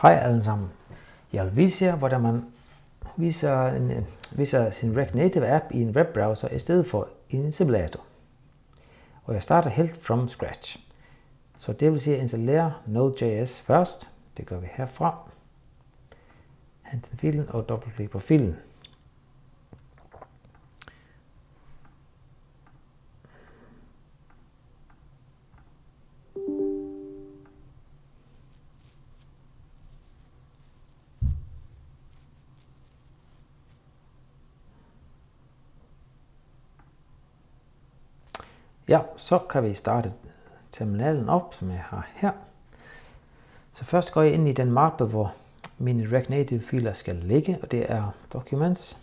Hej alle sammen. Jeg vil vise jer, hvordan man viser sin React Native app i en webbrowser i stedet for i en simulator. Og jeg starter helt from scratch. Så det vil sige at installere Node.js først. Det gør vi herfra. Hent filen og dobbeltklik på filen. Ja, så kan vi starte terminalen op, som jeg har her. Så først går jeg ind i den mappe, hvor mine React Native filer skal ligge, og det er Documents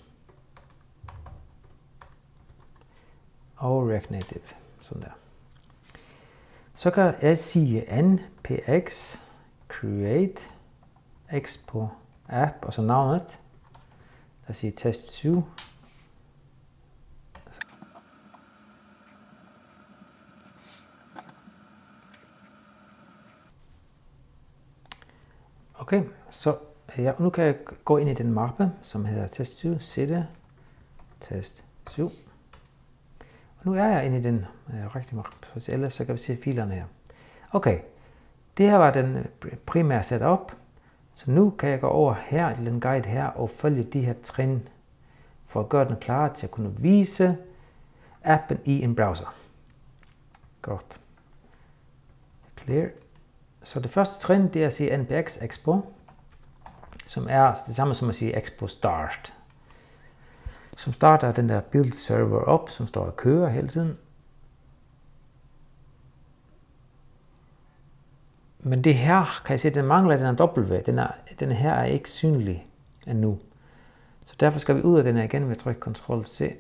og React Native, sådan der. Så kan jeg sige npx create expo app, og så navnet. Lad os sige test 7. Okay, så ja, nu kan jeg gå ind i den mappe, som hedder test 7, cd test 7. Og nu er jeg inde i den rigtige mappe, så ellers så kan vi se filerne her. Okay, det her var den primære setup, så nu kan jeg gå over her til den guide her og følge de her trin, for at gøre den klar til at kunne vise appen i en browser. Godt. Clear. Så det første trin, det er at sige npx expo, som er det samme som at sige expo start, som starter den der build server op, som står og kører hele tiden. Men det her, kan I se, den mangler den her W, den her er ikke synlig endnu. Så derfor skal vi ud af den her igen ved at trykke Ctrl C.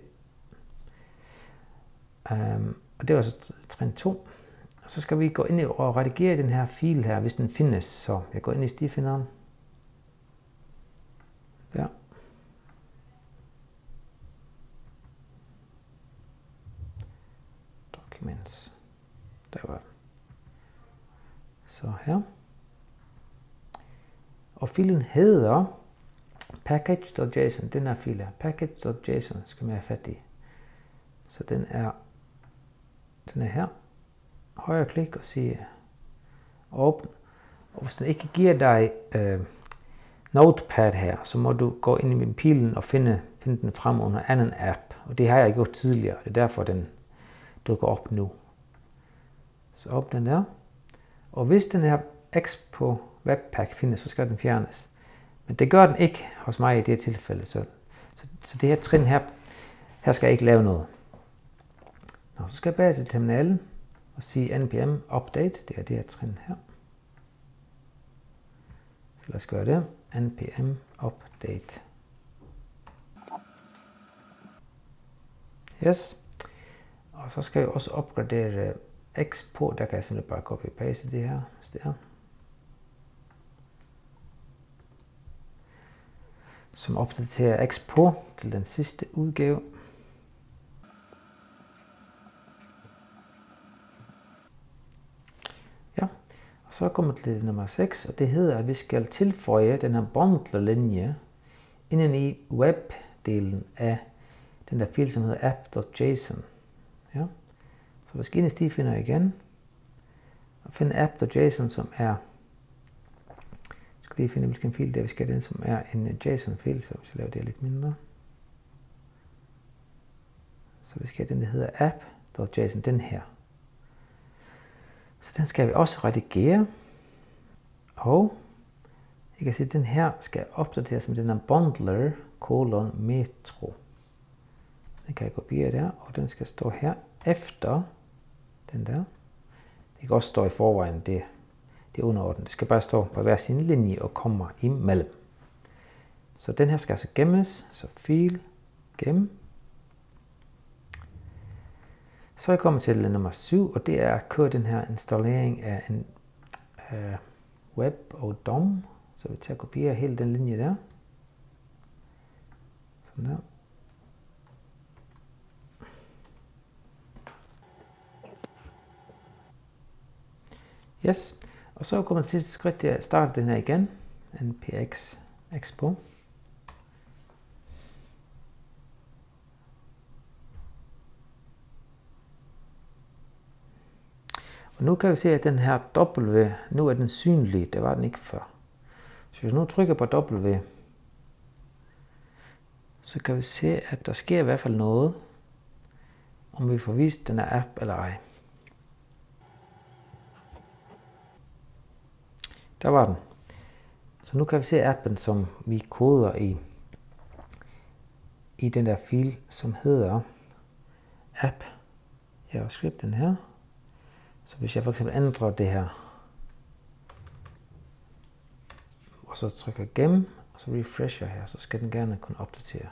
Og det var så trin 2. Og så skal vi gå ind og redigere den her fil her, hvis den findes. Så jeg går ind i stifinderen. Der. Documents. Der var den. Så her. Og filen hedder package.json. Den her fil her. Package.json skal vi have fat i. Så den er her. Højre klik og sige åbn. Og hvis den ikke giver dig Notepad her, så må du gå ind i min pilen og finde den frem under anden app. Og det har jeg gjort tidligere. Det er derfor den dukker op nu. Så åbn den der. Og hvis den her Expo Webpack findes, så skal den fjernes. Men det gør den ikke hos mig i det her tilfælde. Så det her trin her skal jeg ikke lave noget. Nå, så skal jeg bage til terminalen og sige npm update, det er det her trin her. Så lad os gøre det. npm update. Yes. Og så skal jeg også opgradere expo, der kan jeg simpelthen bare copy paste det her, hvis det er. Som opdaterer expo til den sidste udgave. Så kommer vi til nummer 6, og det hedder, at vi skal tilføje den her bundler-linje inden i web-delen af den der fil, som hedder app.json. Ja. Så vi skal ind i stifinder igen og finde app.json, som er, skal lige finde hvilken fil det er, vi skal have den, som er en JSON-fil, så hvis jeg laver det lidt mindre. Så vi skal have den, der hedder app.json, den her. Så den skal vi også redigere, og jeg kan se, at den her skal opdateres med den her bundler metro. Den kan jeg kopiere der, og den skal stå her efter den der. Det kan også stå i forvejen, det er underordnet. Det skal bare stå på hver sin linje og kommer imellem. Så den her skal altså gemmes, så fil, gem. Så er jeg kommet til nummer 7, og det er at køre den her installering af en web og DOM. Så vi tager og kopierer hele den linje der. Sådan der. Yes. Og så kommer det sidste skridt til at starte den her igen. npx expo. Og nu kan vi se, at den her W, nu er den synlig. Det var den ikke før. Så hvis vi nu trykker på W, så kan vi se, at der sker i hvert fald noget, om vi får vist den er app eller ej. Der var den. Så nu kan vi se appen, som vi koder i den der fil, som hedder app. Jeg har skrevet den her. Så hvis jeg for eksempel ændrer det her, og så trykker gem, og så refresher her, så skal den gerne kunne opdatere.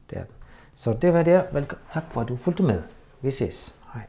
Det er den. Så det var det. Tak for at du fulgte med. Vi ses. Hej.